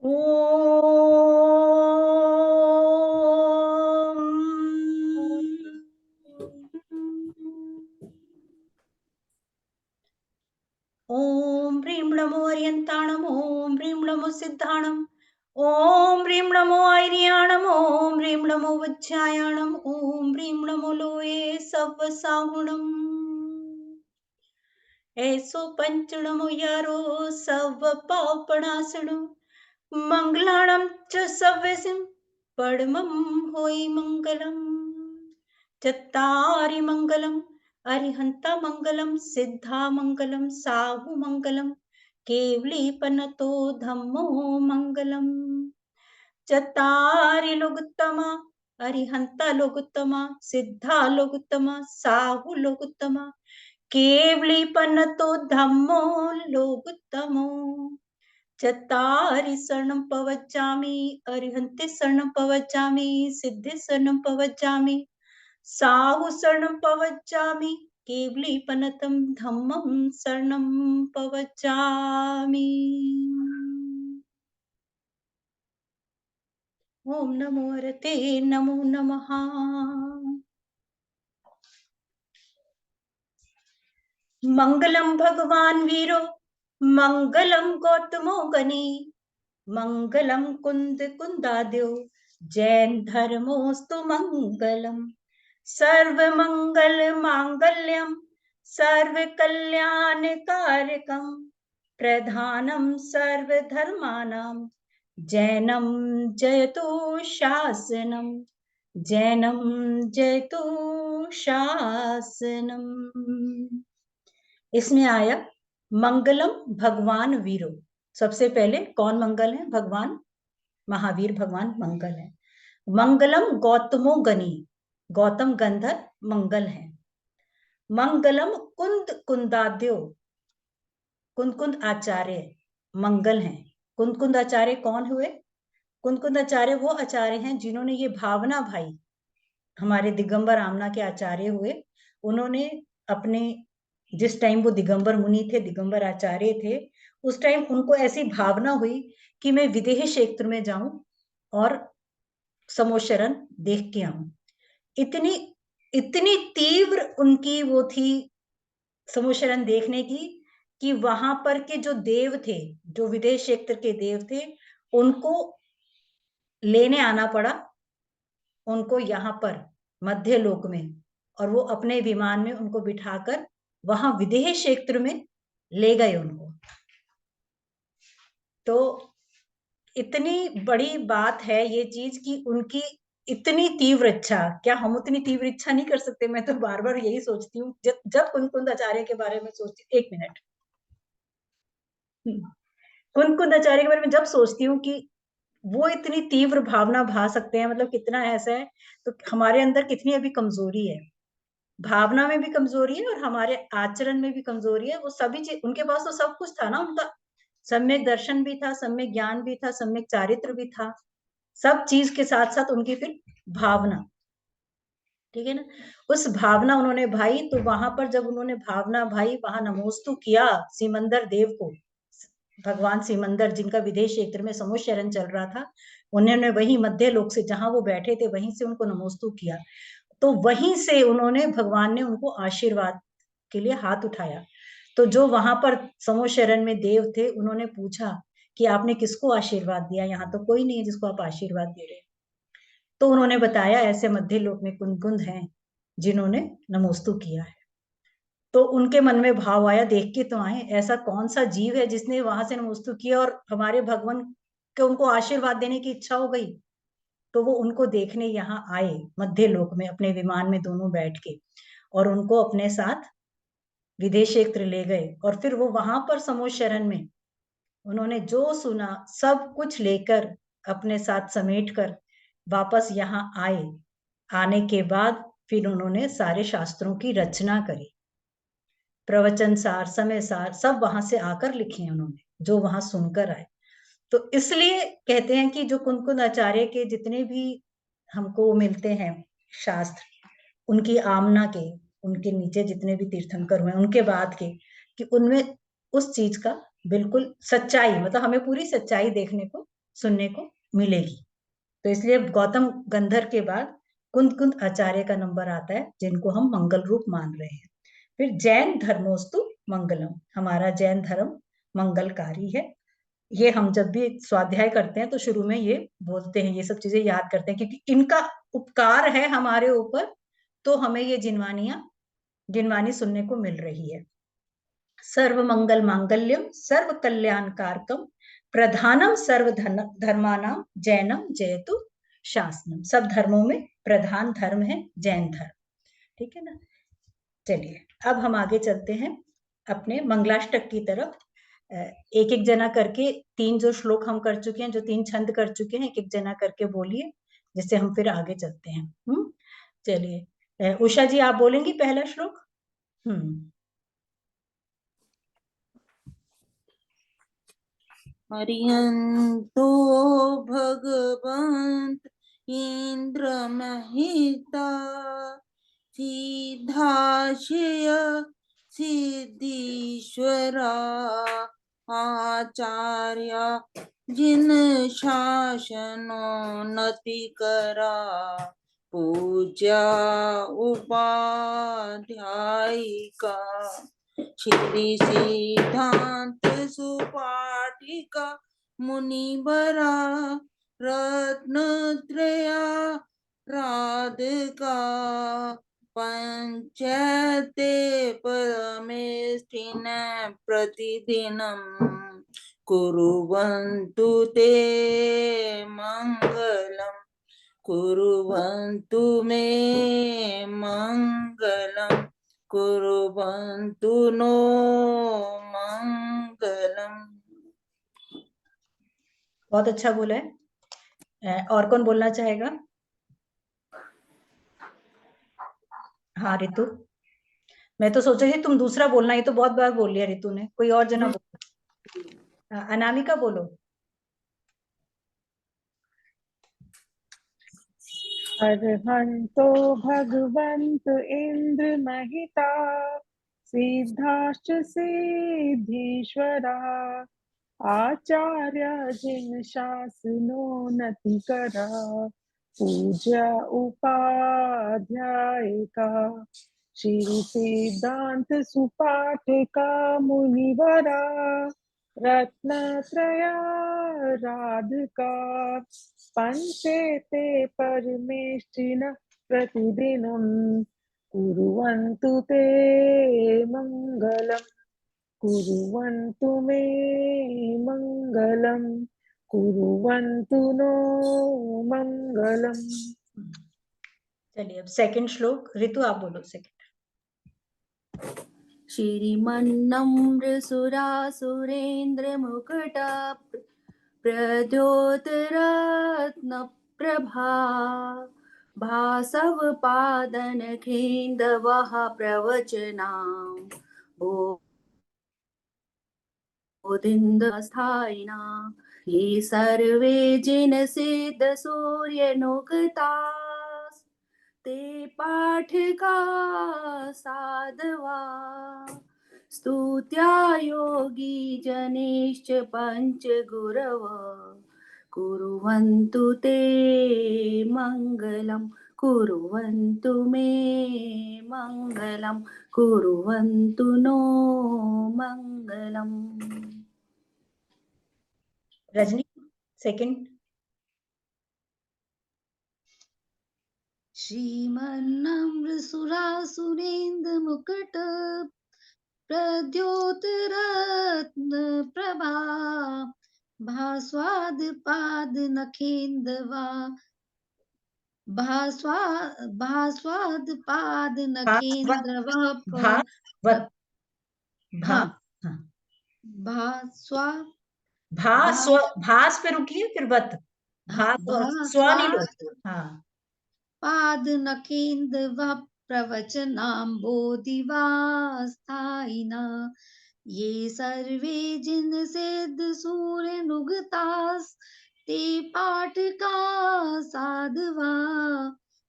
ओम ह्रीं नमो अर्यन्ताणम् ओम ह्रीं नमो सिद्धाणम् ओम ह्रीं नमो ऐर्याणम् ओम ह्रीं नमो वज्रायाणम् ओम ह्रीं नमो लोये सव्वसाहुणम् ऐसो पंचणमो यारो सव्व पापणासणु मंगलाणं च सव्यसिं परमं होई मंगलम् चत्तारि मंगलम् अरिहंता मंगलम सिद्धा मंगलम साहु मंगलम केवली पनतो धम्मो मंगलम चत्तारि लोकुत्तमा अरिहंता लोकुत्तमा सिद्धा लोकुत्तमा साहु लोकुत्तमा केवली पनतो धम्मो लोकुत्तमो चत्तारि शरणं पवच्चामि अरिहन्ति शरणं पवच्चामि सिद्धि शरणं पवच्चामि साहु शरणं पवच्चामि केवली पनतं धम्मं शरणं पवच्चामि। ओम नमो हरते नमो नमः। मंगलम भगवान वीरो मंगलम गौतमो गणी मंगलम कुंद कुंदाद्यो जैन धर्मोस्तु मंगलम सर्व मंगल मांगल्यम सर्व कल्याण कारकम प्रधानम सर्व धर्मानां जैनम जयतु शासनम जैनम जयतु शासनम। इसमें आया मंगलम भगवान वीरो। सबसे पहले कौन मंगल है? भगवान महावीर भगवान मंगल है। मंगलम गौतमो गणी, गौतम गंधर्व मंगल है। मंगलम कुंद कुंदाद्यो, कुंद कुंद आचार्य मंगल हैं। कुंद कुंद आचार्य कौन हुए? कुंद कुंद आचार्य वो आचार्य हैं जिन्होंने ये भावना भाई, हमारे दिगंबर आमना के आचार्य हुए। उन्होंने अपने, जिस टाइम वो दिगंबर मुनि थे, दिगंबर आचार्य थे, उस टाइम उनको ऐसी भावना हुई कि मैं विदेह क्षेत्र में जाऊं और समोशरण देख के आऊं। इतनी इतनी तीव्र उनकी वो थी समोशरण देखने की कि वहां पर के जो देव थे, जो विदेश क्षेत्र के देव थे, उनको लेने आना पड़ा उनको यहाँ पर मध्य लोक में, और वो अपने विमान में उनको बिठाकर वहां विदेह क्षेत्र में ले गए उनको। तो इतनी बड़ी बात है ये चीज कि उनकी इतनी तीव्र इच्छा, क्या हम उतनी तीव्र इच्छा नहीं कर सकते? मैं तो बार बार यही सोचती हूँ जब जब कुंद आचार्य के बारे में सोचती हूँ। एक मिनट, कुंद आचार्य के बारे में जब सोचती हूँ कि वो इतनी तीव्र भावना भा सकते हैं, मतलब कितना ऐसा है, तो हमारे अंदर कितनी अभी कमजोरी है, भावना में भी कमजोरी है और हमारे आचरण में भी कमजोरी है। वो सभी चीज उनके पास तो सब कुछ था ना, उनका सम्यक दर्शन भी था, सम्यक ज्ञान भी था, सम्यक चारित्र भी था, सब चीज के साथ साथ उनकी फिर भावना, ठीक है ना, उस भावना उन्होंने भाई। तो वहां पर जब उन्होंने भावना भाई, वहां नमोस्तु किया सिमंदर देव को, भगवान सिमंदर जिनका विदेश क्षेत्र में समुशरण चल रहा था, उन्होंने वही मध्य लोक से, जहां वो बैठे थे, वहीं से उनको नमोस्तु किया। तो वहीं से उन्होंने, भगवान ने उनको आशीर्वाद के लिए हाथ उठाया। तो जो वहां पर समोशरण में देव थे, उन्होंने पूछा कि आपने किसको आशीर्वाद दिया? यहाँ तो कोई नहीं है जिसको आप आशीर्वाद दे रहे हैं। तो उन्होंने बताया ऐसे मध्य लोक में कुंद हैं जिन्होंने नमोस्तु किया है। तो उनके मन में भाव आया, देख के तो आए ऐसा कौन सा जीव है जिसने वहां से नमोस्तु किया और हमारे भगवान के उनको आशीर्वाद देने की इच्छा हो गई। तो वो उनको देखने यहाँ आए मध्य लोक में, अपने विमान में दोनों बैठ के, और उनको अपने साथ विदेश क्षेत्र ले गए। और फिर वो वहां पर समोशरण में उन्होंने जो सुना सब कुछ लेकर, अपने साथ समेट कर वापस यहाँ आए। आने के बाद फिर उन्होंने सारे शास्त्रों की रचना करी, प्रवचन सार, समय सार सब वहां से आकर लिखे हैं उन्होंने, जो वहां सुनकर आए। तो इसलिए कहते हैं कि जो कुंद आचार्य के जितने भी हमको मिलते हैं शास्त्र, उनकी आमना के, उनके नीचे जितने भी तीर्थंकर हुए उनके बाद के, कि उनमें उस चीज का बिल्कुल सच्चाई, मतलब हमें पूरी सच्चाई देखने को सुनने को मिलेगी। तो इसलिए गौतम गंधर के बाद कुंद कुंद आचार्य का नंबर आता है, जिनको हम मंगल रूप मान रहे हैं। फिर जैन धर्मोस्तु मंगलम, हमारा जैन धर्म मंगलकारी है। ये हम जब भी स्वाध्याय करते हैं तो शुरू में ये बोलते हैं, ये सब चीजें याद करते हैं, क्योंकि इनका उपकार है हमारे ऊपर, तो हमें ये जिनवानी सुनने को मिल रही है। सर्व मंगल मांगल्यम सर्व कल्याणकारकम प्रधानम सर्व धर्मानाम जैनम जयतु शासनम। सब धर्मों में प्रधान धर्म है जैन धर्म, ठीक है ना। चलिए अब हम आगे चलते हैं अपने मंगलाष्टक की तरफ। एक एक जना करके 3 जो श्लोक हम कर चुके हैं, जो 3 छंद कर चुके हैं, एक एक जना करके बोलिए, जिससे हम फिर आगे चलते हैं। चलिए उषा जी आप बोलेंगी पहला श्लोक। हरियन्तो भगवन्त इंद्र महिता सिद्धाशय सिद्धीश्वरा आचार्य जिन शासनोन्नति करा पूज्या उपाध्यायिका श्री सिद्धांत सुपाठिका मुनिवरा रत्नत्रया राधिका पंचते परमेष्ठिन प्रतिदिनं कुर्वन्तु ते मंगलम् कुर्वन्तु मे मंगलम् कुर्वन्तु नो मंगलम्। बहुत अच्छा बोला है। और कौन बोलना चाहेगा? हाँ रितु, मैं तो सोचा थी तुम दूसरा बोलना, ये तो बहुत बार बोल लिया रितु ने, कोई और जना बोलो। अनामिका बोलो। अर्हन्तो भगवन्त इंद्र महिता सिद्धाश्च सिद्धीश्वरा आचार्य जिन शासनोन्नति करा पूज्य उपाध्यायिका श्री सिद्धांत सुपाठिका मुनिवरा रत्नत्रया राधिका पंचेते परमेष्ठिन प्रतिदिनं कुर्वन्तु ते मंगलम् कुर्वन्तु मे मंगलम् कुर्वन्तु नो मंगलम्। चलिए अब सेकंड श्लोक, रितु आप बोलो सेकंड। श्रीमन्नम्र सुरासुरेन्द्र मुकुट प्रद्योतरत्न प्रभा भासव पादन खेन्दवः प्रवचनां बोधिन्दस्थायिना ये सर्वे जिन सिद्ध सूर्यनुगता ते पाठका साधवा स्तुत्या योगी जनेश्च पंच गुरव कुर्वन्तु ते मंगलम् कुर्वन्तु मे मंगलम् कुर्वन्तु नो मंगलम्। रजनी सेकंड। श्रीमन्नम्रसुरासुरेन्द्र मुकुट प्रद्योतरत्न प्रभा भास्वाद पाद नखेन्दवा भास्वाद पाद नखेन्दवा भास पे रुकिए फिर वत पाद नखेन्दवा प्रवचनां बोधिवास्थायिना ये सर्वे जिन सिद्ध सूर्य नुगतास ते पाठका साधवा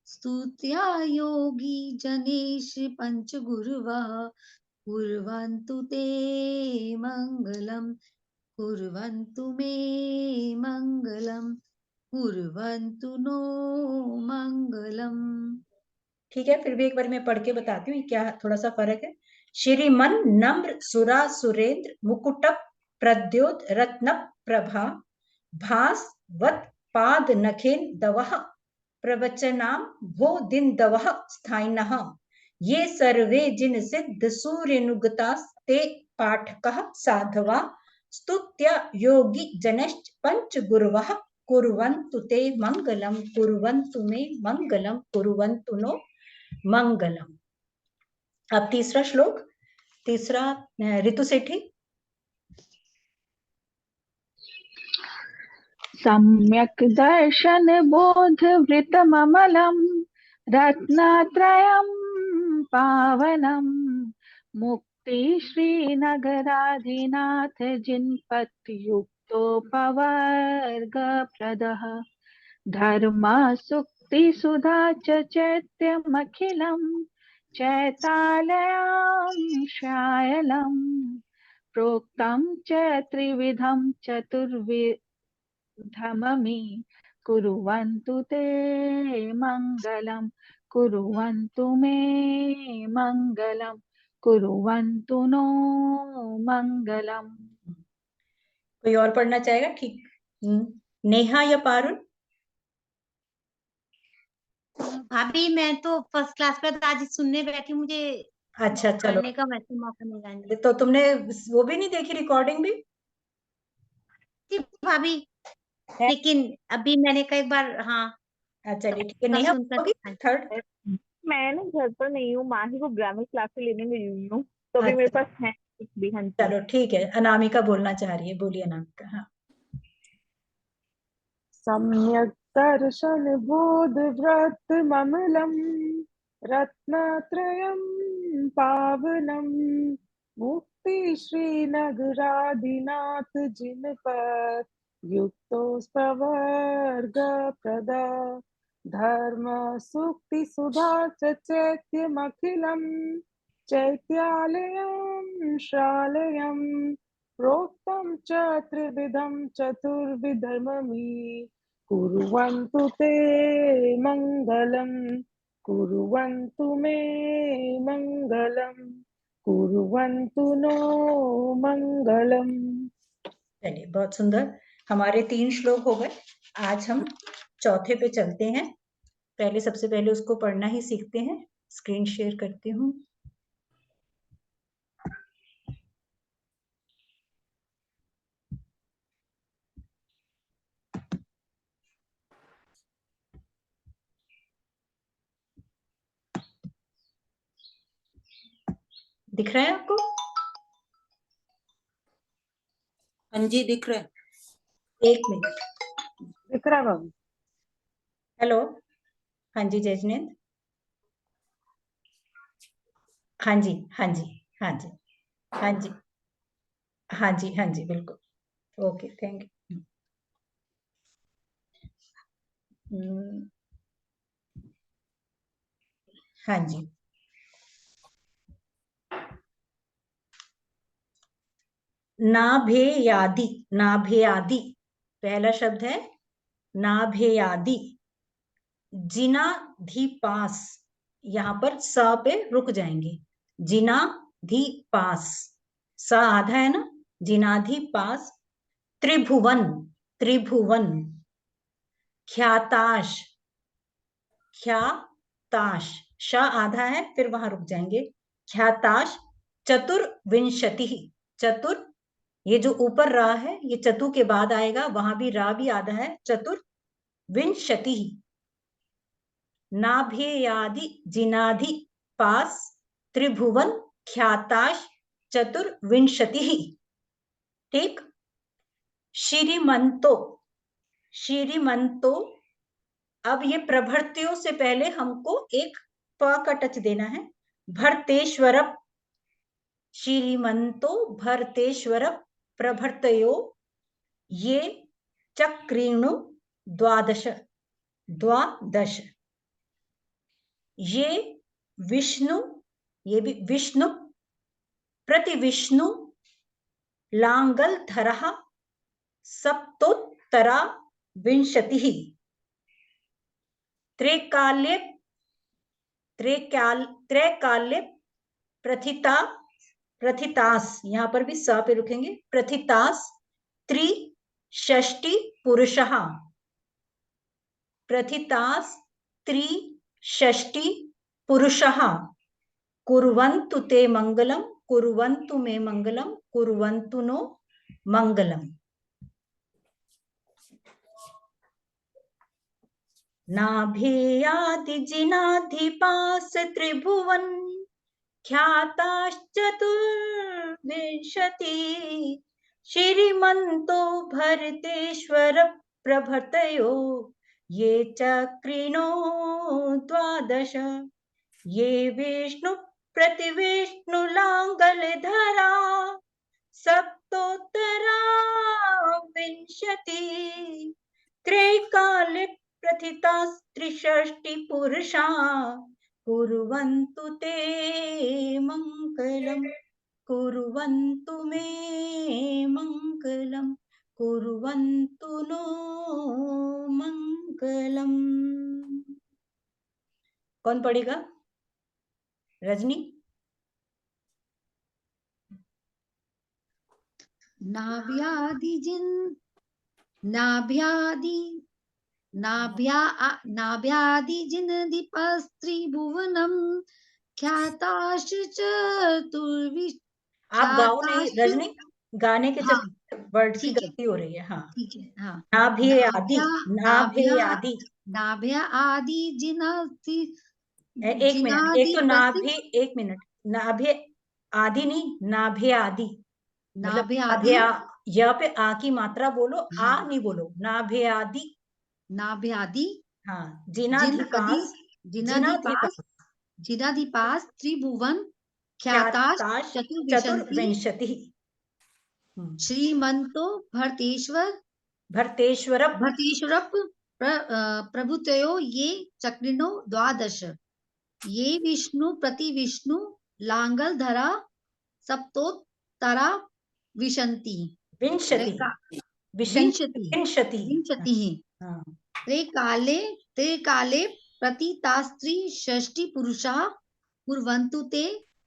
स्तुत्या योगी जनेश पंच गुरुवा कुर्वन्तु ते मंगलम् कुर्वन्तु मे मङ्गलं कुर्वन्तु नो मङ्गलम्। ठीक है, फिर भी एक बार मैं पढ़ के बताती हूँ क्या थोड़ा सा फर्क है। श्रीमन नम्र सुरा सुरेंद्र मुकुट प्रद्योत रत्न प्रभा भास वत पाद नखेन दवः प्रवचनाम भो दिन दवः स्थायिनः ये सर्वे जिन सिद्ध सूर्यनुगता ते पाठकः साधवा स्तुत्य योगी जनश्च पंच गुरवः कुर्वन्तु ते मंगलम कुर्वन्तु मे मंगलम कुर्वन्तु नो मंगलम। अब तीसरा श्लोक, तीसरा ऋतु सेठी। सम्यक् दर्शन बोध वृतममलं रत्नत्रयं पावनं मुक्ति श्रीनगराधिनाथ जिनपत्युक्तोपवर्गप्रदः धर्मा सुक्ति सुधा च चैत्यमखिलं चैतालयं श्यायलं प्रोक्तं च त्रिविधं चतुर्विधममि कुर्वन्तु ते मङ्गलं कुर्वन्तु मे मङ्गलं कुर्वन्तु नो मङ्गलम्। कोई और पढ़ना चाहेगा? ठीक, नेहा या पारुल? भाभी मैं तो फर्स्ट क्लास पे था, आज सुनने बैठी, मुझे अच्छा चलो, पढ़ने का वैसे मौका मिला नहीं। तो तुमने वो भी नहीं देखी, रिकॉर्डिंग भी? जी भाभी, है? लेकिन अभी मैंने कई बार, हाँ, अच्छा चलिए ठीक है। का नेहा सुनकर होगी थर्ड? मैं ना घर पर नहीं हूँ, माही को ग्रामर क्लास से लेने गई हुई हूँ, तो अभी मेरे अच्छा पास है भी। हाँ जी। चलो ठीक है, अनामिका बोलना चाह रही है, बोलिए अनामिका। हाँ, सम्यक् दर्शन बोध व्रत ममलम रत्नत्रयं पावनं मुक्ति श्रीनगराधिनाथ जिनपद युक्तो स्प्रवर्ग प्रदा धर्म सुक्ति सुधा च चैत्यमखिलं चैत्यालयं श्रालयं प्रोक्तं च त्रिविधं चतुर्विधर्ममि कुर्वन्तु ते मङ्गलं कुर्वन्तु मे मङ्गलं कुर्वन्तु नो मङ्गलम्। चलिए बहुत सुंदर, हमारे 3 श्लोक हो गए। आज हम चौथे पे चलते हैं। पहले सबसे पहले उसको पढ़ना ही सीखते हैं। स्क्रीन शेयर करती हूँ। दिख रहा है आपको? हाँ जी दिख रहा है। एक मिनट। दिख रहा है बाबू? हेलो, हाँ जी जयजनेंद्र। हाँ जी हाँ जी हाँ जी हाँ जी हाँ जी हाँ जी बिल्कुल। Okay thank you. हाँ जी, नाभेयादि, नाभेयादि पहला शब्द है नाभेयादि। जिनाधिपास, यहाँ पर स पे रुक जाएंगे। जिनाधिपास, स आधा है ना। जिनाधिपास त्रिभुवन, त्रिभुवन ख्याताश, ख्याताश श आधा है, फिर वहां रुक जाएंगे। ख्याताश चतुर्विंशति, चतुर ये जो ऊपर रा है ये चतु के बाद आएगा, वहां भी रा भी आधा है। चतुर्विंशति नाभेयादि जिनाधि पास त्रिभुवन ख्याताश चतुर्विंशति। ठीक। श्रीमंतो, श्रीमंतो, अब ये प्रभृतियों से पहले हमको एक प का टच देना है। भरतेश्वर, श्रीमंतो भरतेश्वर प्रभृतयो ये चक्रीणु द्वादश, द्वादश ये विष्णु, ये भी विष्णु प्रतिविष्णु लांगल धरहा सप्तोत्तरा विंशतिः त्रैकाल्ये प्रथितास, यहाँ पर भी सा पे रुकेंगे, प्रथितास त्रिषष्टि पुरुषः, प्रथितास त्रिषष्टि पुरुषः कुर्वन्तु ते मंगलम, कुर्वन्तु मे मंगलम, कुर्वन्तु नो मंगलम। नाभेयादिजिनाधिपास त्रिभुवन ख्याताश्चतुर्विंशति श्रीमन्तो भरतेश्वर प्रभृतयो ये चक्रिणो द्वादश ये विष्णु प्रतिविष्णुलाङ्गलधरा सप्तोत्तरा विंशति त्रैकाले प्रथितास्त्रिषष्टि पुरुषा कुर्वन्तु ते मंगलम, कुर्वन्तु मे मंगलम, कुर्वन्तु नो मंगलम। कौन पढ़ेगा? रजनी। नाभ्यादिजिनदीपस्त्रिभुवनं ख्याताश्च चतुर्विंशति। आप गाओ नहीं रजनी, गाने के वर्ड की गलती हो रही है। हाँ ठीक है। हाँ, नाभ्यादि, नाभ्यादि, नाभ्यादि जिनादि, एक मिनट, एक तो नाभि, एक मिनट, नाभि आदि नहीं, नाभ्यादि, नाभ्यादि, या पे आ की मात्रा बोलो, हाँ, आ नहीं बोलो, नाभ्यादि, नाभ्यादि, हाँ, जिनाधिपास, जिनाधिपास त्रिभुवन ख्याताश्च चतुर्विंशति श्रीमन्तो भरतेश्वर प्रभृतयो ये चक्रिणो द्वादश ये विष्णु प्रतिविष्णु लांगलधरा सप्तोत्तरा विंशति त्रैकाले प्रतितास्त्रिषष्टि पुरुषा कुर्वन्तु ते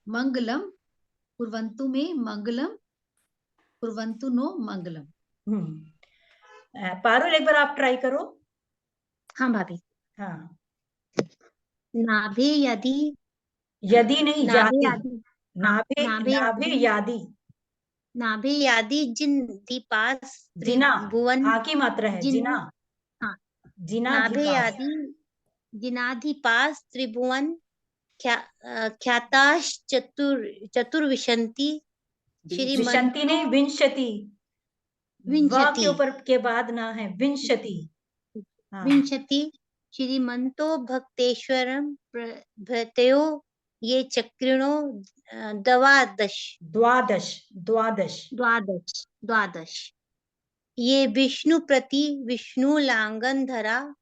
मंगलम, कुर्वन्तु मे मंगलम, कुर्वन्तु नो मंगलम। पारुल एक बार आप ट्राई करो। हाँ भाभी। हाँ, नाभे यदि, यदि नहीं यादि, नाभे यादि जिन दीपास जिना, त्रिभुवन, आ की मात्रा है, जिना, हाँ, जिना नाभे यादि जिनाधिपास त्रिभुवन ख्याताश चतुर्विंशति विंशति नहीं, विंशति, वा के ऊपर के बाद ना है, विंशति। हाँ। विंशति श्रीमंतो भक्तेश्वरम भृतयो ये चक्रिणो द्वादश ये विष्णु प्रति विष्णु लांगन धरा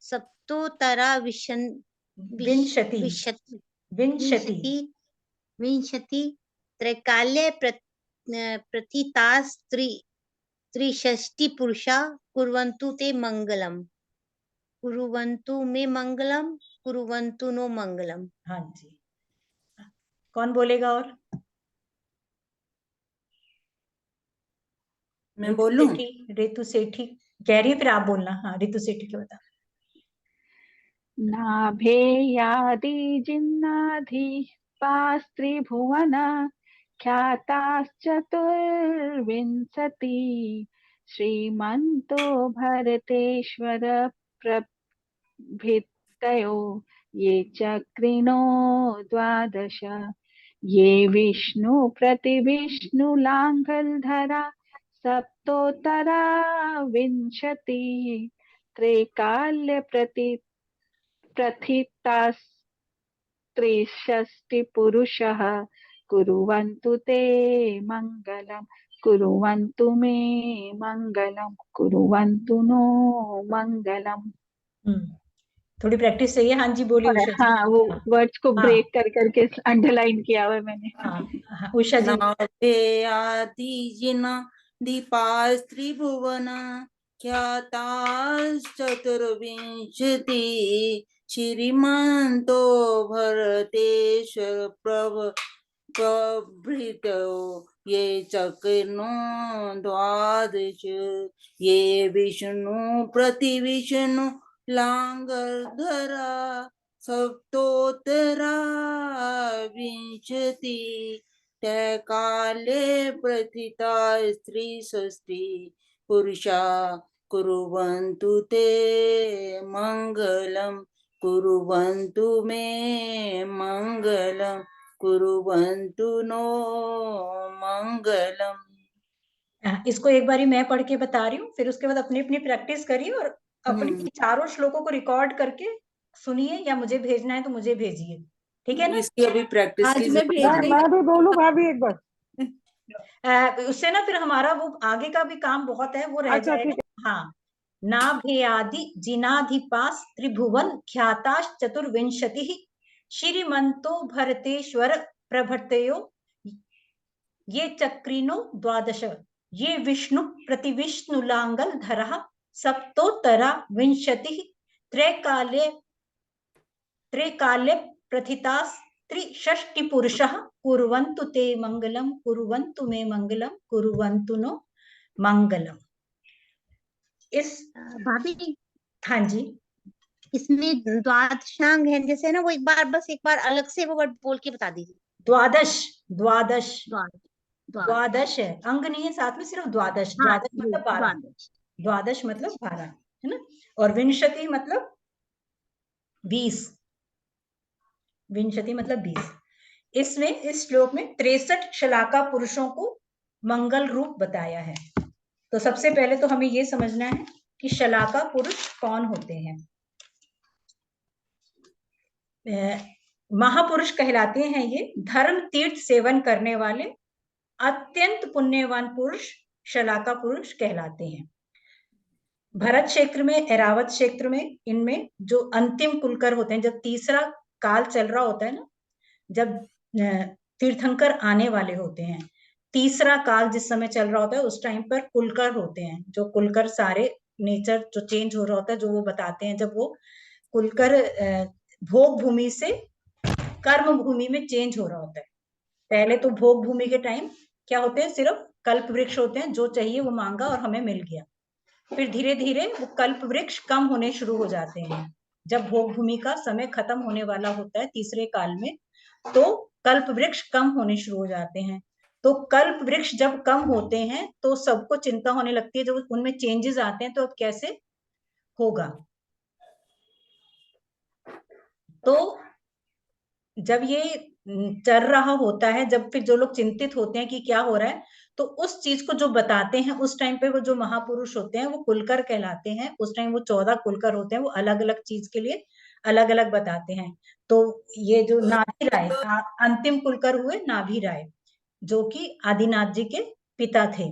सप्तोत्तरा विंशति त्रैकाल्ये प्रथितास त्रिषष्टि पुरुषा कुर्वन्तु ते मंगलम, कुर्वन्तु मे मंगलम, कुर्वन्तु नो मंगलम। हाँ जी, कौन बोलेगा और? मैं बोलूं? रितु सेठी कह रही है, फिर आप बोलना। हाँ, रितु सेठी क्या बता? नाभेयादि जिन्नाधिपास्त्रिभुवन ख्याताश्चतुर्विंशति श्रीमन्तो भरतेश्वर प्रभृतयो ये चक्रिणो द्वादश ये विष्णु प्रतिविष्णु लांगलधरा सप्तोत्तरा विंशति त्रैकाल्य प्रथितास्त्रिषष्टि पुरुषः कुर्वन्तु ते मंगलम, कुर्वन्तु मे मंगलम, कुर्वन्तु नो मंगलम। थोड़ी प्रैक्टिस चाहिए। हाँ जी, बोलिए उषा जी। हाँ, वो वर्ड्स को ब्रेक कर करके अंडरलाइन किया हुआ है मैंने। हाँ, उषा जी। नाभे आदि जिना दीपास्त्रिभुवन ख्याताश्चतुर्विंशति श्रीमन्तो भरतेश्वर प्रभृतो ये चक्रिणो द्वादश ये विष्णु प्रतिविष्णु लांगधरा सप्तोत्तरा विंशति काले प्रथिता स्त्री षष्ठी पुरुषा कुर्वन्तु ते मंगलम कुर्वन्तु मे मंगलम कुर्वन्तु नो मंगलम। इसको एक बारी मैं पढ़ के बता रही हूँ, फिर उसके बाद अपनी अपनी प्रैक्टिस करिए और अपनी चारों श्लोकों को रिकॉर्ड करके सुनिए, या मुझे भेजना है तो मुझे भेजिए, ठीक है ना? इसकी अभी प्रैक्टिस आज की मैं जरूरत भेज है। रही मैं तो बोलूं भाभी एक बार। उससे ना फिर हमारा वो आगे का भी काम बहुत है, वो रह अच्छा, जाएगा। ठीक हाँ, नाभेयादि जिनाधिपास त्रिभुवन ख्याताश चतुर्विंशति श्रीमंतो भरतेश्वर प्रभृतयो ये चक्रिनो द्वादश ये विष्णु प्रतिविष्णुलांगल धरः सप्तोत्तरा विंशति त्रैकाल्ये प्रथितास् त्रिषष्टि पुरुषः कुर्वन्तु ते मंगलम कुर्वन्तु मे मंगलम कुर्वन्तु नो मंगलम। इस भाभी हाँ जी, इसमें द्वादशांग है जैसे ना, वो एक बार अलग से वो वर्ड बोल के बता दीजिए। द्वादश द्वादश द्वादश द्वादश है, अंग नहीं है साथ में, सिर्फ द्वादश। हाँ, द्वादश मतलब 12, द्वादश। द्वादश मतलब 12 है ना, और विंशति मतलब 20, विंशति मतलब 20। इसमें इस श्लोक में 63 शलाका पुरुषों को मंगल रूप बताया है। तो सबसे पहले तो हमें ये समझना है कि शलाका पुरुष कौन होते हैं। महापुरुष कहलाते हैं ये धर्म तीर्थ सेवन करने वाले अत्यंत पुण्यवान पुरुष शलाका पुरुष कहलाते हैं। भरत क्षेत्र में, ऐरावत क्षेत्र में, इनमें जो अंतिम कुलकर होते हैं, जब तीसरा काल चल रहा होता है ना, जब तीर्थंकर आने वाले होते हैं, तीसरा काल जिस समय चल रहा होता है उस टाइम पर कुलकर होते हैं। जो कुलकर सारे नेचर जो चेंज हो रहा होता है, जो वो बताते हैं, जब वो कुलकर भोग भूमि से कर्म भूमि में चेंज हो रहा होता है। पहले तो भोग भूमि के टाइम क्या होते हैं, सिर्फ कल्प वृक्ष होते हैं, जो चाहिए वो मांगा और हमें मिल गया। फिर धीरे धीरे वो कल्प वृक्ष कम होने शुरू हो जाते हैं। जब भोग भूमि का समय खत्म होने वाला होता है तीसरे काल में, तो कल्प वृक्ष कम होने शुरू हो जाते हैं। तो कल्प वृक्ष जब कम होते हैं तो सबको चिंता होने लगती है, जब उनमें चेंजेस आते हैं तो अब कैसे होगा। तो जब ये चल रहा होता है, जब फिर जो लोग चिंतित होते हैं कि क्या हो रहा है, तो उस चीज को जो बताते हैं उस टाइम पे वो जो महापुरुष होते हैं वो कुलकर कहलाते हैं। उस टाइम वो 14 कुलकर होते हैं, वो अलग अलग चीज के लिए अलग अलग बताते हैं। तो ये जो नाभि राय अंतिम कुलकर हुए, नाभि राय, जो कि आदिनाथ जी के पिता थे।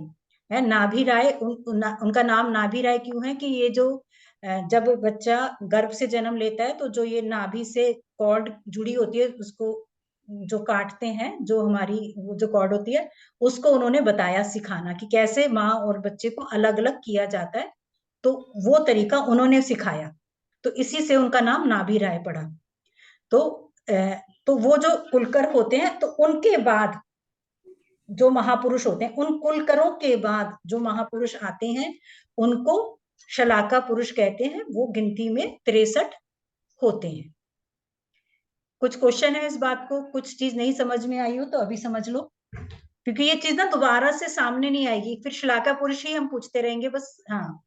है नाभि राय, उनका नाम नाभि राय क्यों है कि ये जो जब बच्चा गर्भ से जन्म लेता है तो जो ये नाभि से कॉर्ड जुड़ी होती है उसको जो काटते हैं, जो हमारी वो जो कॉर्ड होती है उसको उन्होंने बताया, सिखाना कि कैसे माँ और बच्चे को अलग अलग किया जाता है। तो वो तरीका उन्होंने सिखाया, तो इसी से उनका नाम नाभि राय पड़ा। तो वो जो कुलकर होते हैं, तो उनके बाद जो महापुरुष होते हैं, उन कुलकरों के बाद जो महापुरुष आते हैं उनको शलाका पुरुष कहते हैं। वो गिनती में 63 होते हैं। कुछ क्वेश्चन है इस बात को, कुछ चीज नहीं समझ में आई हो तो अभी समझ लो, क्योंकि ये चीज ना दोबारा से सामने नहीं आएगी, फिर शलाका पुरुष ही हम पूछते रहेंगे बस। हाँ,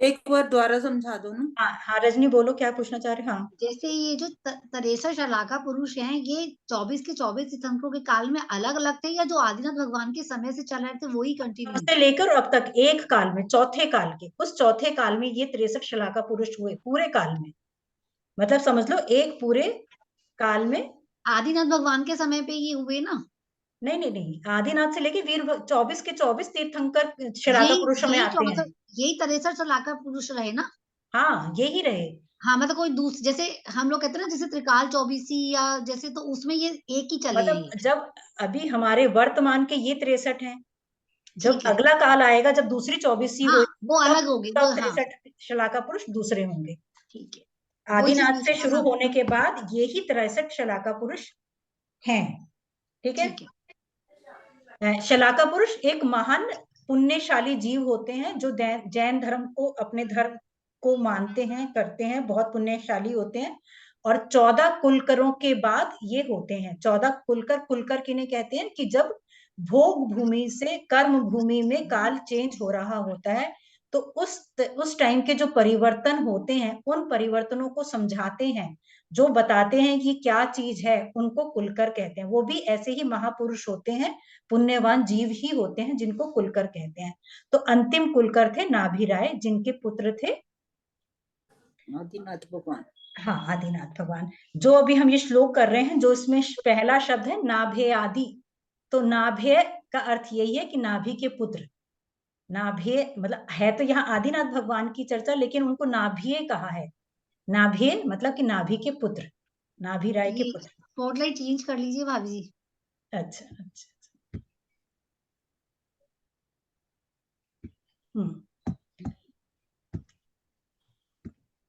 एक बार दोबारा समझा दो ना। हाँ रजनी बोलो, क्या पूछना चाह रहे हो? हाँ, जैसे ये जो 63 शलाका पुरुष हैं, ये 24 के 24 तीर्थंकरों के काल में अलग अलग थे, या जो आदिनाथ भगवान के समय से चल रहे थे वही कंटिन्यू? से लेकर अब तक एक काल में, चौथे काल के, उस चौथे काल में ये 63 शलाका पुरुष हुए पूरे काल में। मतलब समझ लो एक पूरे काल में। आदिनाथ भगवान के समय पे ये हुए ना? नहीं, आदिनाथ से लेके वीर 24 के 24 तीर्थंकर शलाका पुरुषों में आते हैं। यही 63 शलाका पुरुष रहे ना? हाँ, यही रहे। हाँ, मतलब कोई दूसरे, जैसे हम लोग कहते हैं ना, जैसे त्रिकाल चौबीसी या जैसे, तो उसमें ये एक ही चले हैं मतलब जब अभी हमारे वर्तमान के ये 63 हैं, जब ठीक है। अगला काल आएगा, जब दूसरी 24वीं हाँ, होगी, वो अलग होगी, वो तब हाँ 63 शलाका पुरुष दूसरे होंगे। ठीक है, वही चीज आदिनाथ से पूछना शुरू था। होने के बाद ये ही 63 शलाका पुरुष हैं। ठीक है। ठीक है, शलाका पुरुष एक महान पुण्यशाली जीव होते हैं जो जैन धर्म को, अपने धर्म को मानते हैं, करते हैं, बहुत पुण्यशाली होते हैं। और 14 कुलकरों के बाद ये होते हैं। 14 कुलकर, कुलकर किन्हें कहते हैं कि जब भोग भूमि से कर्म भूमि में काल चेंज हो रहा होता है, तो उस टाइम के जो परिवर्तन होते हैं, उन परिवर्तनों को समझाते हैं, जो बताते हैं कि क्या चीज है, उनको कुलकर कहते हैं। वो भी ऐसे ही महापुरुष होते हैं, पुण्यवान जीव ही होते हैं, जिनको कुलकर कहते हैं। तो अंतिम कुलकर थे नाभिराय, जिनके पुत्र थे आदिनाथ भगवान। हाँ, आदिनाथ भगवान। जो अभी हम ये श्लोक कर रहे हैं, जो इसमें पहला शब्द है नाभे आदि, तो नाभे का अर्थ यही है कि नाभि के पुत्र। नाभे मतलब है तो यहाँ आदिनाथ भगवान की चर्चा, लेकिन उनको नाभिये कहा है। नाभिये मतलब कि नाभि के पुत्र, नाभिराय के ये पुत्र। स्पॉटलाइट चेंज कर लीजिए भाभी जी। अच्छा अच्छा। हम्म,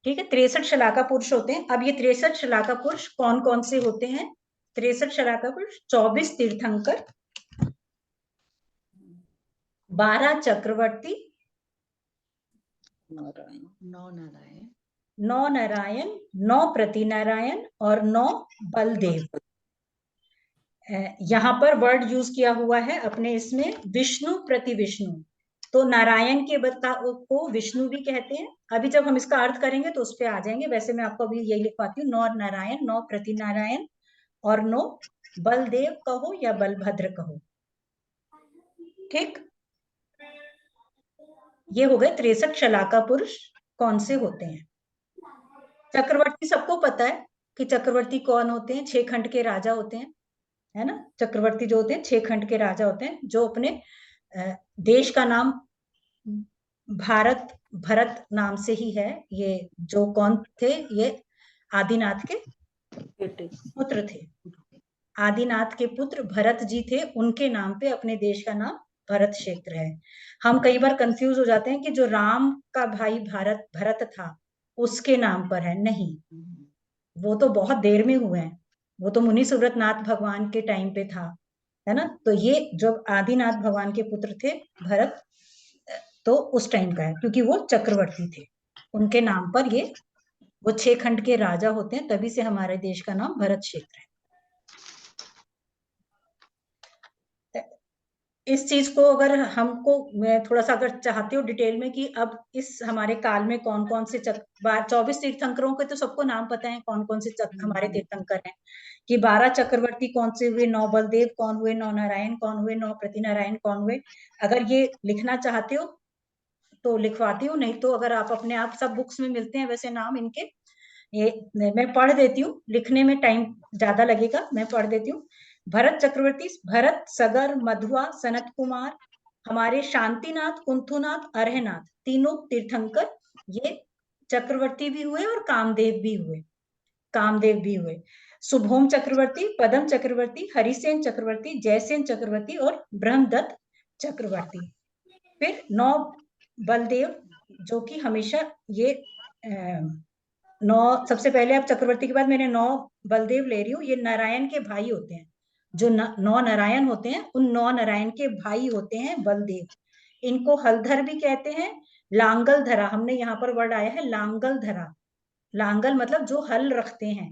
ठीक है। 63 शलाका पुरुष होते हैं। अब ये 63 शलाका पुरुष कौन कौन से होते हैं? 63 शलाका पुरुष 24 तीर्थंकर, 12 चक्रवर्ती, नारायण। 9 नारायण, 9 नारायण, 9 प्रतिनारायण और 9 बलदेव। यहाँ पर वर्ड यूज किया हुआ है अपने इसमें विष्णु प्रति विष्णु। तो नारायण के को विष्णु भी कहते हैं। अभी जब हम इसका अर्थ करेंगे तो उस पर आ जाएंगे। वैसे मैं आपको अभी यही लिखवाती हूँ, 9 नारायण, 9 प्रतिनारायण और 9 बलदेव कहो या बलभद्र कहो। ठीक, ये हो गए 63 शलाका पुरुष कौन से होते हैं। चक्रवर्ती सबको पता है कि चक्रवर्ती कौन होते हैं। 6 खंड के राजा होते हैं, है ना। चक्रवर्ती जो होते हैं 6 खंड के राजा होते हैं, जो अपने देश का नाम भारत, भरत नाम से ही है। ये जो कौन थे, ये आदिनाथ के बेटे। पुत्र थे। आदिनाथ के पुत्र भरत जी थे, उनके नाम पे अपने देश का नाम भरत क्षेत्र है। हम कई बार कंफ्यूज हो जाते हैं कि जो राम का भाई भरत था, उसके नाम पर है। नहीं, वो तो बहुत देर में हुए हैं। वो तो मुनि सुव्रतनाथ भगवान के टाइम पे था, है ना। तो ये जो आदिनाथ भगवान के पुत्र थे भरत, तो उस टाइम का है, क्योंकि वो चक्रवर्ती थे, उनके नाम पर ये, वो 6 खंड के राजा होते हैं, तभी से हमारे देश का नाम भरत क्षेत्र है। इस चीज को अगर हमको, मैं थोड़ा सा अगर चाहती हूँ डिटेल में कि अब इस हमारे काल में कौन कौन से 24 तीर्थंकरों के तो सबको नाम पता है, कौन कौन से हमारे तीर्थंकर हैं, कि 12 चक्रवर्ती कौन से हुए, 9 बलदेव कौन हुए, 9 नारायण कौन हुए, 9 प्रतिनारायण कौन हुए। अगर ये लिखना चाहते हो तो लिखवाती हूँ, नहीं तो अगर आप अपने आप, सब बुक्स में मिलते हैं वैसे नाम इनके। ये मैं पढ़ देती हूँ, लिखने में टाइम ज्यादा लगेगा, मैं पढ़ देती हूँ। भरत चक्रवर्ती, भरत, सगर, मधुआ, सनत कुमार, हमारे शांतिनाथ, कुंथुनाथ, अरहनाथ, तीनों तीर्थंकर ये चक्रवर्ती भी हुए और कामदेव भी हुए, कामदेव भी हुए। शुभोम चक्रवर्ती, पदम चक्रवर्ती, हरिसेन चक्रवर्ती, जयसेन चक्रवर्ती और ब्रह्मदत्त चक्रवर्ती। फिर 9 बलदेव, जो कि हमेशा ये 9, सबसे पहले अब चक्रवर्ती के बाद मैंने 9 बलदेव ले रही हूँ। ये नारायण के भाई होते हैं, जो 9 नारायण होते हैं, उन 9 नारायण के भाई होते हैं बलदेव। इनको हलधर भी कहते हैं, लांगल धरा, हमने यहाँ पर वर्ड आया है लांगल धरा। लांगल मतलब जो हल रखते हैं,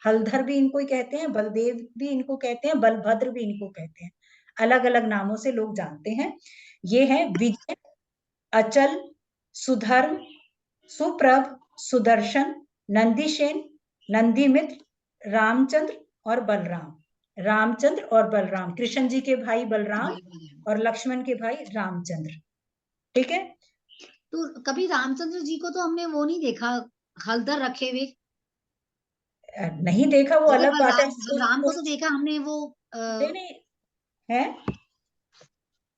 हलधर भी इनको ही कहते हैं, बलदेव भी इनको कहते हैं, बलभद्र भी इनको कहते हैं। अलग अलग नामों से लोग जानते हैं। ये है विजय, अचल, सुधर्म, सुप्रभ, सुदर्शन, नंदीशेन, नंदीमित्र, रामचंद्र और बलराम। रामचंद्र और बलराम, कृष्ण जी के भाई बलराम और लक्ष्मण के भाई रामचंद्र। ठीक है। तो कभी रामचंद्र जी को तो हमने वो नहीं देखा हलदर रखे हुए। नहीं देखा, वो जैसे अलग बात है। बलराम को तो देखा हमने वो नहीं है।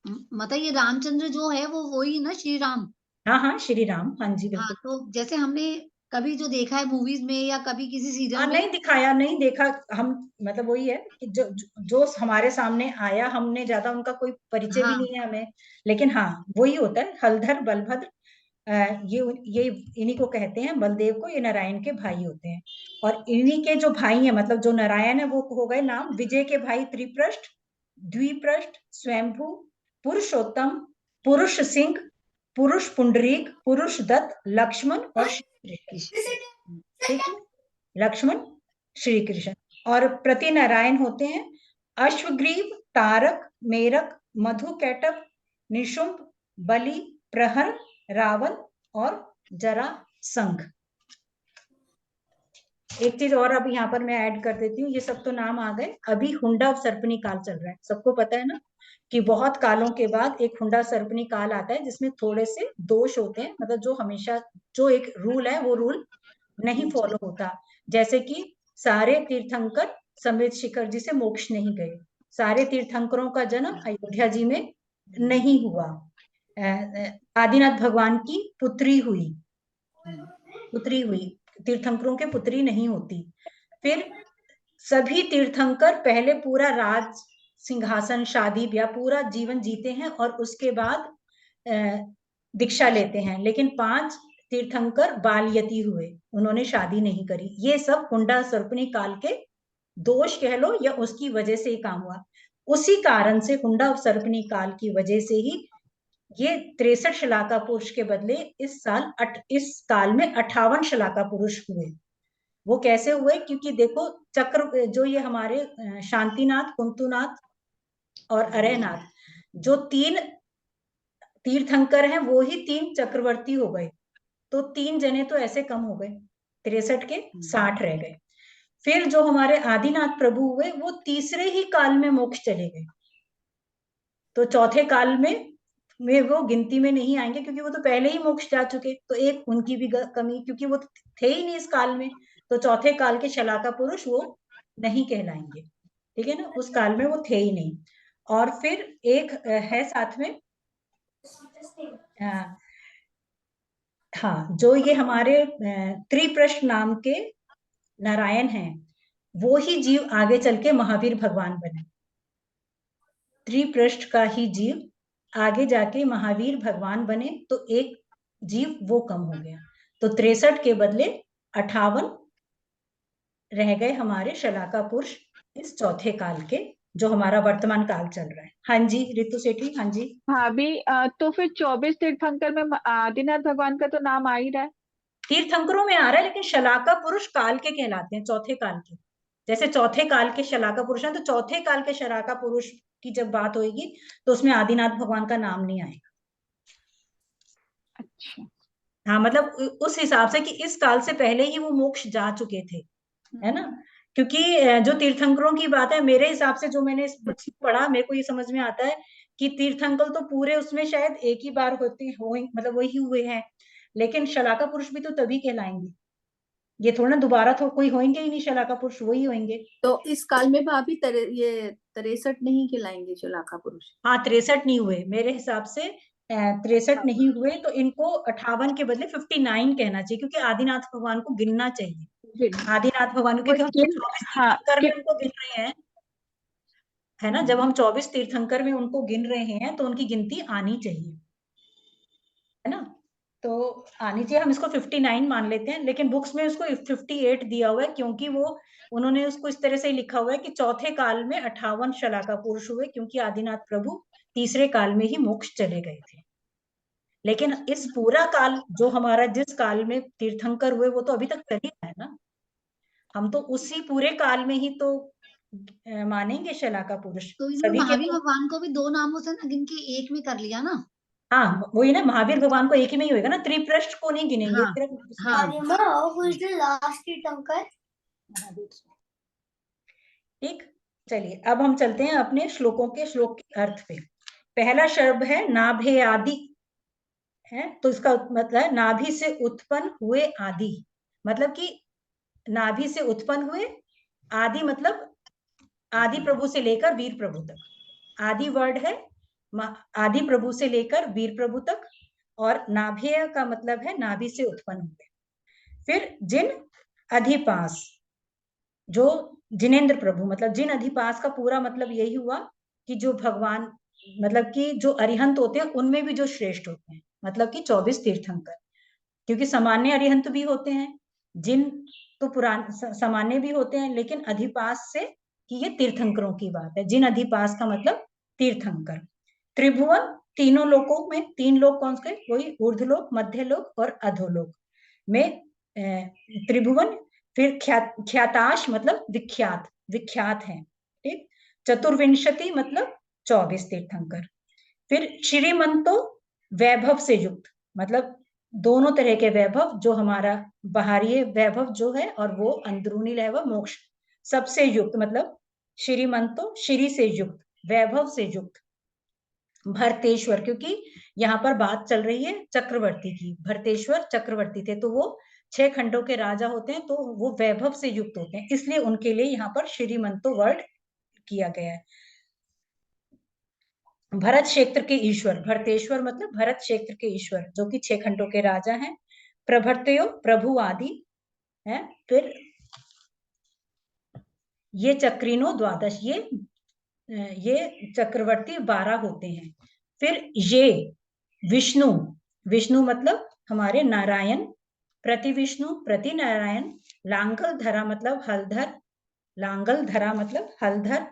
मतलब ये रामचंद्र जो है वो वही ना श्री राम। हाँ हाँ, श्री राम, हाँ जी हाँ, बिल्कुल। तो जैसे हमने कभी जो देखा है मूवीज में या कभी किसी सीरियल में? नहीं दिखाया, नहीं देखा हम, मतलब वही है कि जो हमारे सामने आया, हमने ज्यादा उनका कोई परिचय भी हाँ। नहीं है हमें, लेकिन हाँ वही होता है, हलधर बलभद्र, ये इन्हीं को कहते हैं, बलदेव को, ये नारायण के भाई होते हैं। और इन्हीं के जो भाई हैं, मतलब जो नारायण है वो हो गए नाम, विजय के भाई त्रिप्रष्ट, द्विप्रष्ट, स्वयंभू, पुरुषोत्तम, पुरुष सिंह, पुरुष पुंडरीक, पुरुष दत्त, लक्ष्मण और श्री कृष्ण। ठीक है, लक्ष्मण श्री कृष्ण। और प्रति नारायण होते हैं अश्वग्रीव, तारक, मेरक, मधुकैटभ, निशुंभ, बलि, प्रहर, रावण और जरासंध। एक चीज और अब यहाँ पर मैं ऐड कर देती हूँ, ये सब तो नाम आ गए, अभी हुंडा सर्पनी काल चल रहा है, सबको पता है ना कि बहुत कालों के बाद एक हुंडा सर्पनी काल आता है, जिसमें थोड़े से दोष होते हैं, मतलब जो हमेशा जो एक रूल है वो रूल नहीं फॉलो होता। जैसे कि सारे तीर्थंकर समेत शिखर जी से मोक्ष नहीं गए, सारे तीर्थंकरों का जन्म अयोध्या जी में नहीं हुआ, आदिनाथ भगवान की पुत्री हुई, तीर्थंकरों के पुत्री नहीं होती। फिर सभी तीर्थंकर पहले पूरा राज सिंहासन शादी ब्याह पूरा जीवन जीते हैं और उसके बाद दीक्षा लेते हैं, लेकिन 5 तीर्थंकर बालयती हुए, उन्होंने शादी नहीं करी। ये सब हुंडा सर्पनी काल के दोष कह लो या उसकी वजह से ही काम हुआ। उसी कारण से हुंडा सर्पनी काल की वजह से ही ये 63 शलाका पुरुष के बदले इस काल में 58 शलाका पुरुष हुए। वो कैसे हुए? क्योंकि देखो चक्र जो ये हमारे शांतिनाथ, कुंतुनाथ और अरयनाथ, जो 3 तीर्थंकर हैं वो ही 3 चक्रवर्ती हो गए, तो 3 जने तो ऐसे कम हो गए, 63 के 60 रह गए। फिर जो हमारे आदिनाथ प्रभु हुए वो तीसरे ही काल में मोक्ष चले गए, तो चौथे काल में वो गिनती में नहीं आएंगे, क्योंकि वो तो पहले ही मोक्ष जा चुके, तो एक उनकी भी कमी, क्योंकि वो थे ही नहीं इस काल में, तो चौथे काल के शलाका पुरुष वो नहीं कहलाएंगे। ठीक है ना, उस काल में वो थे ही नहीं। और फिर एक है साथ में, हाँ, जो ये हमारे त्रिप्रष्ट नाम के नारायण हैं, वो ही जीव आगे चल के महावीर भगवान बने। त्रिप्रष्ट का ही जीव आगे जाके महावीर भगवान बने, तो एक जीव वो कम हो गया, तो 63 के बदले 58 रह गए हमारे शलाका पुरुष इस चौथे काल के, जो हमारा वर्तमान काल चल रहा है। हाँ जी रितु सेठी, हाँ जी। भाभी तो फिर 24 तीर्थंकर में आदिनाथ भगवान का तो नाम आ ही रहा है। तीर्थंकरों में आ रहा है, लेकिन शलाका पुरुष काल के कहलाते हैं, चौथे काल के। जैसे चौथे काल के शलाका पुरुष हैं, तो चौथे काल के शलाका पुरुष की जब बात होगी तो उसमें आदिनाथ भगवान का नाम नहीं आएगा। अच्छा, हाँ, मतलब उस हिसाब से कि इस काल से पहले ही वो मोक्ष जा चुके थे, है ना। क्योंकि जो तीर्थंकरों की बात है, मेरे हिसाब से जो मैंने पढ़ा, मेरे को ये समझ में आता है कि तीर्थंकर तो पूरे उसमें शायद एक ही बार मतलब वही हुए हैं, लेकिन शलाका पुरुष भी तो तभी कहलाएंगे, ये थोड़ा ना दोबारा तो कोई होंगे ही नहीं, शलाका पुरुष वही होंगे। तो इस काल में भाभी ये 63 नहीं खिलाएंगे शलाका पुरुष? हाँ, 63 नहीं हुए मेरे हिसाब से, 63 नहीं हुए, तो इनको 58 के बदले 59 कहना चाहिए, क्योंकि आदिनाथ भगवान को गिनना चाहिए। आदिनाथ भगवान को, क्योंकि हम 24 हाँ, तीर्थंकर में उनको गिन रहे हैं, है ना, जब हम 24 तीर्थंकर में उनको गिन रहे हैं तो उनकी गिनती आनी चाहिए, है ना, तो आनी चाहिए। हम इसको 59 मान लेते हैं, लेकिन बुक्स में उसको 58 दिया हुआ है, क्योंकि वो उन्होंने उसको इस तरह से लिखा हुआ है कि चौथे काल में 58 शलाका पुरुष हुए, क्योंकि आदिनाथ प्रभु तीसरे काल में ही मोक्ष चले गए थे। लेकिन इस पूरा काल जो हमारा, जिस काल में तीर्थंकर हुए, वो तो अभी तक चल ही रहा है ना, हम तो उसी पूरे काल में ही तो मानेंगे शलाका पुरुष तो सभी के। महावीर भगवान को भी 2 नामों से ना गिन के एक में कर लिया ना। हाँ, वही ना, महावीर भगवान को एक ही में ही होगा ना, त्रिप्रष्ट को नहीं गिनेंगे। हाँ, हाँ। ठीक, चलिए अब हम चलते हैं अपने श्लोकों के श्लोक के अर्थ पे। पहला शब्द है नाभे आदि, है, तो इसका मतलब है नाभि से उत्पन्न हुए आदि, मतलब कि नाभि से उत्पन्न हुए, आदि मतलब आदि प्रभु से लेकर वीर प्रभु तक। आदि वर्ड है आदि प्रभु से लेकर वीर प्रभु तक, और नाभेय का मतलब है नाभि से उत्पन्न हुए। फिर जिन अधिपास, जो जिनेंद्र प्रभु, मतलब जिन अधिपास का पूरा मतलब यही हुआ कि जो भगवान, मतलब कि जो अरिहंत होते हैं उनमें भी जो श्रेष्ठ होते हैं, मतलब कि 24 तीर्थंकर, क्योंकि सामान्य अरिहंत भी होते हैं, जिन तो सामान्य भी होते हैं, लेकिन अधिपास से कि ये तीर्थंकरों की बात है। जिन अधिपास का मतलब तीर्थंकर। त्रिभुवन, तीनों लोकों में 3 लोक कौन से, वही ऊर्ध्वलोक, मध्यलोक और अधोलोक में त्रिभुवन। फिर ख्याताश मतलब विख्यात, विख्यात है, ठीक। चतुर्विंशति मतलब 24 तीर्थंकर। फिर श्रीमंतो, वैभव से युक्त, मतलब दोनों तरह के वैभव, जो हमारा बाहरी वैभव जो है और वो अंदरूनी वैभव मोक्ष सबसे युक्त, मतलब श्रीमंतो, श्री से युक्त, वैभव से युक्त। भरतेश्वर, क्योंकि यहाँ पर बात चल रही है चक्रवर्ती की, भरतेश्वर चक्रवर्ती थे, तो वो 6 खंडों के राजा होते हैं, तो वो वैभव से युक्त होते हैं, इसलिए उनके लिए यहाँ पर श्रीमंतो वर्ड किया गया है। भरत क्षेत्र के ईश्वर, भरतेश्वर मतलब भरत क्षेत्र के ईश्वर, जो कि 6 खंडों के राजा हैं। प्रभर्तयो, प्रभु आदि है। फिर ये चक्रिनो द्वादश, ये चक्रवर्ती 12 होते हैं। फिर ये विष्णु, विष्णु मतलब हमारे नारायण, प्रति विष्णु, प्रति नारायण, लांगल धरा मतलब हलधर, लांगल धरा मतलब हलधर,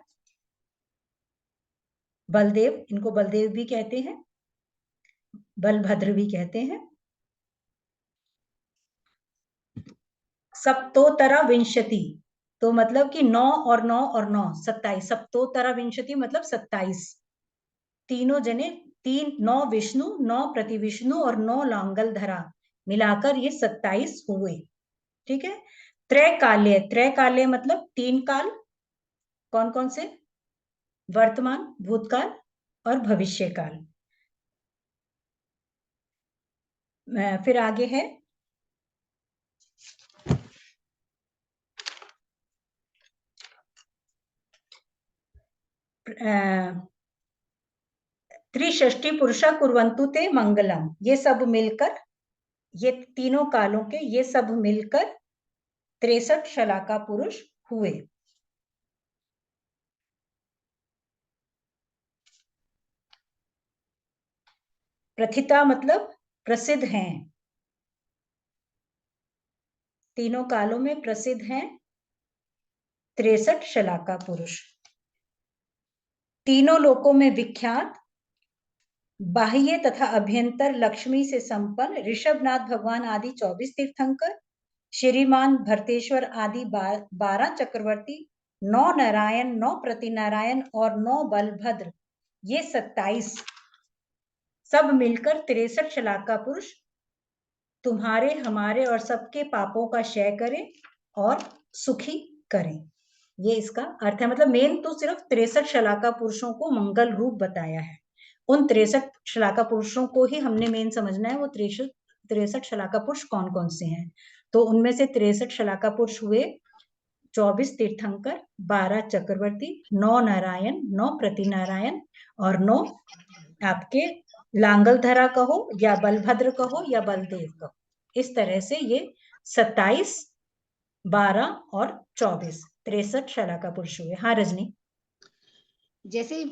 बलदेव, इनको बलदेव भी कहते हैं, बलभद्र भी कहते हैं। सप्तोतरा विंशति, तो मतलब कि 9 और 9 और 9 27, सप्तोतरा विंशति मतलब 27, तीनों जने, 9 विष्णु, 9 प्रति विष्णु और 9 लांगल धरा, मिलाकर ये 27 हुए, ठीक है। त्रैकाल्य, त्रैकाल्य मतलब 3 काल, कौन कौन से, वर्तमान, भूतकाल और भविष्य काल। फिर आगे है त्रिषष्टि पुरुषा कुर्वन्तु ते मंगलम, ये सब मिलकर, ये तीनों कालों के ये सब मिलकर 63 शलाका पुरुष हुए। प्रथिता मतलब प्रसिद्ध हैं, तीनों कालों में प्रसिद्ध हैं 63 शलाका पुरुष। तीनों लोकों में विख्यात, बाह्य तथा अभ्यंतर लक्ष्मी से संपन्न ऋषभनाथ भगवान आदि 24 तीर्थंकर, श्रीमान भरतेश्वर आदि 12 चक्रवर्ती, 9 नारायण, 9 प्रतिनारायण और 9 बलभद्र, ये 27 सब मिलकर 63 शलाका पुरुष तुम्हारे, हमारे और सबके पापों का क्षय करें और सुखी करें। ये इसका अर्थ है। मतलब मेन तो सिर्फ 63 शलाका पुरुषों को मंगल रूप बताया है, उन 63 शलाका पुरुषों को ही हमने मेन समझना है। वो 63 शलाका पुरुष कौन कौन से हैं, तो उनमें से 63 शलाका पुरुष हुए 24 तीर्थंकर, 12 चक्रवर्ती, 9 नारायण, 9 प्रतिनारायण और 9 आपके लांगल धरा कहो या बलभद्र कहो या बलदेव कहो। इस तरह से ये 27, 12 और 24 63 शलाका पुरुष हुए। हाँ रजनी। जैसे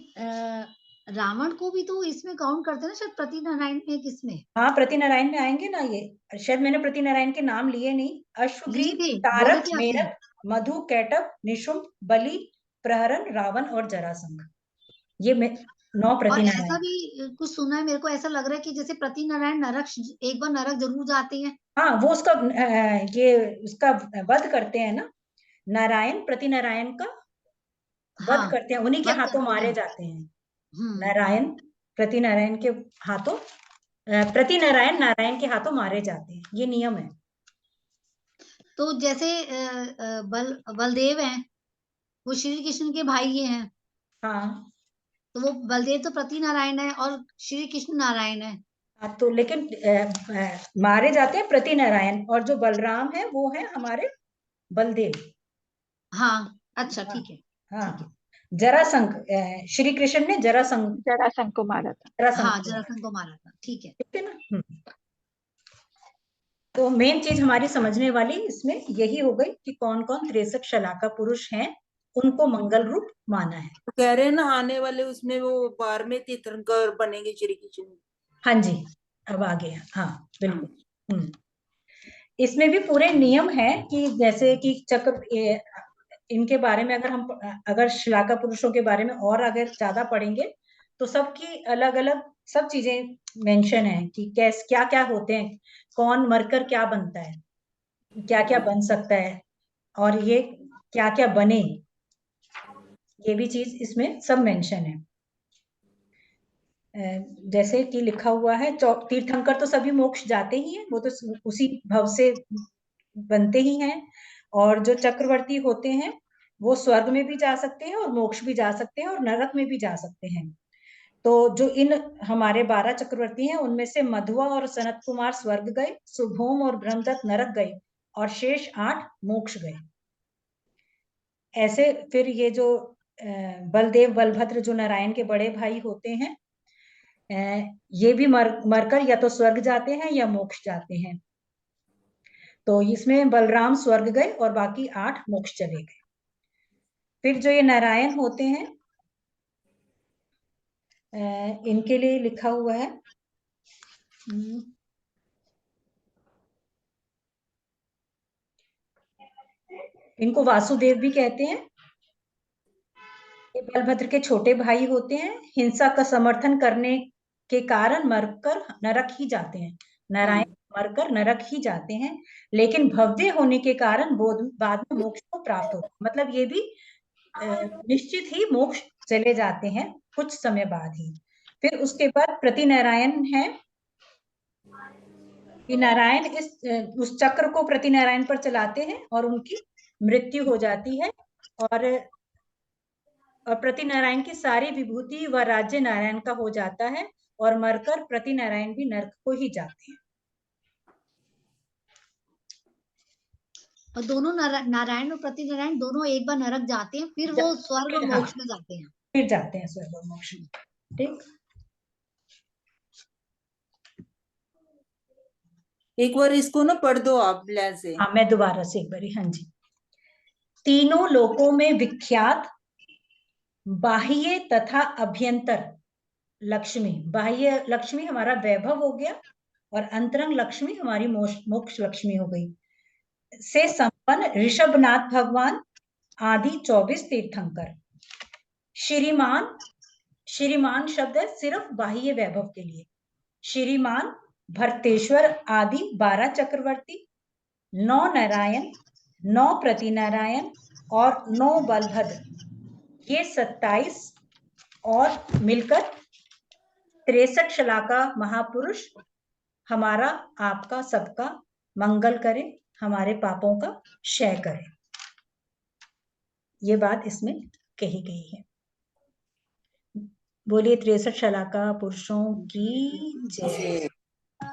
रावण को भी तो इसमें काउंट करते हैं ना, शायद प्रतिनारायण में, किसमें? हाँ प्रतिनारायण में आएंगे ना, ये शायद मैंने प्रतिनारायण के नाम लिए नहीं। अश्वग्रीव, बोले तारक, थे आपने। मेरक, मधु, कैटभ, निशुंभ, बलि, प्रहरण, रावण और जरासंध, ये 9 और प्रतिनारायण। ऐसा भी कुछ सुना है, मेरे को ऐसा लग रहा है कि जैसे प्रतिनारायण नरक, एक बार नरक जरूर जाते हैं। हाँ वो उसका ये उसका वध करते हैं ना, नारायण प्रतिनारायण का वध करते हैं, उन्हीं के वध हाथों करते मारे हैं। जाते हैं। नारायण प्रतिनारायण के हाथों, प्रतिनारायण नारायण के हाथों मारे जाते हैं, ये नियम है। तो जैसे बलदेव हैं, वो श्री कृष्ण के भाई ये हैं, हाँ तो वो बलदेव तो प्रतिनारायण है और श्री कृष्ण नारायण है। हाँ, तो लेकिन मारे जाते हैं प्रतिनारायण, और जो बलराम है वो है हमारे बलदेव। हाँ अच्छा, हाँ ठीक है, हाँ। ठीक है। जरासंध, श्री कृष्ण ने जरासंध जरासंध को मारा था। हाँ, जरासंध को, जरासंध को मारा था, ठीक है। ठीक है ना। तो मेन चीज हमारी समझने वाली इसमें यही हो गई कि कौन कौन 63 शलाका पुरुष हैं, उनको मंगल रूप माना है। तो कह रहे हैं ना आने वाले उसमें वो 12वें तीर्थंकर बनेंगे श्री कृष्ण। हाँ जी, अब आ गया, हाँ बिल्कुल। इसमें भी पूरे नियम है कि जैसे कि चक्र, इनके बारे में अगर शलाका पुरुषों के बारे में और अगर ज्यादा पढ़ेंगे तो सबकी अलग अलग सब चीजें मेंशन है कि कैस क्या क्या होते हैं, कौन मरकर क्या बनता है, क्या क्या बन सकता है, और ये क्या क्या बने, ये भी चीज इसमें सब मेंशन है। जैसे कि लिखा हुआ है, तीर्थंकर तो सभी मोक्ष जाते ही हैं, वो तो उसी भव से बनते ही हैं, और जो चक्रवर्ती होते हैं वो स्वर्ग में भी जा सकते हैं और मोक्ष भी जा सकते हैं और नरक में भी जा सकते हैं। तो जो इन हमारे 12 चक्रवर्ती हैं उनमें से मध्वा और सनत कुमार स्वर्ग गए, सुभोम और ब्रह्मदत्त नरक गए और शेष 8 मोक्ष गए। ऐसे फिर ये जो बलदेव बलभद्र जो नारायण के बड़े भाई होते हैं, ये भी मरकर या तो स्वर्ग जाते हैं या मोक्ष जाते हैं। तो इसमें बलराम स्वर्ग गए और बाकी 8 मोक्ष चले गए। फिर जो ये नारायण होते हैं, इनके लिए लिखा हुआ है, इनको वासुदेव भी कहते हैं। ये बलभद्र के छोटे भाई होते हैं, हिंसा का समर्थन करने के कारण मरकर नरक ही जाते हैं। नारायण मरकर नरक ही जाते हैं, लेकिन भव्य होने के कारण बाद में मोक्ष को प्राप्त होता है। मतलब ये भी निश्चित ही मोक्ष चले जाते हैं कुछ समय बाद ही। फिर उसके बाद प्रति नारायण है कि नारायण उस चक्र को प्रति नारायण पर चलाते हैं और उनकी मृत्यु हो जाती है, और प्रति नारायण की सारी विभूति व राज्य नारायण का हो जाता है, और मरकर प्रति नारायण भी नरक को ही जाते हैं। और दोनों नारायण और प्रति नारायण दोनों एक बार नरक जाते हैं, फिर वो स्वर्ग और मोक्ष में जाते हैं। फिर जाते हैं स्वर्ग और मोक्ष में। ठीक, एक बार इसको ना पढ़ दो आप लय से। हाँ मैं दोबारा से एक बार, हाँ जी। तीनों लोकों में विख्यात बाह्य तथा अभ्यंतर लक्ष्मी, बाह्य लक्ष्मी हमारा वैभव हो गया और अंतरंग लक्ष्मी हमारी मोक्ष लक्ष्मी हो गई, से संपन्न ऋषभनाथ भगवान आदि 24 तीर्थंकर। श्रीमान, श्रीमान शब्द है सिर्फ बाह्य वैभव के लिए। श्रीमान भरतेश्वर आदि 12 चक्रवर्ती, 9 नारायण, 9 प्रति नारायण और 9 बलभद्र, ये 27 और मिलकर 63 शलाका महापुरुष हमारा आपका सबका मंगल करें, हमारे पापों का क्षय करें। ये बात इसमें कही गई है। बोलिए 63 शलाका पुरुषों की जय।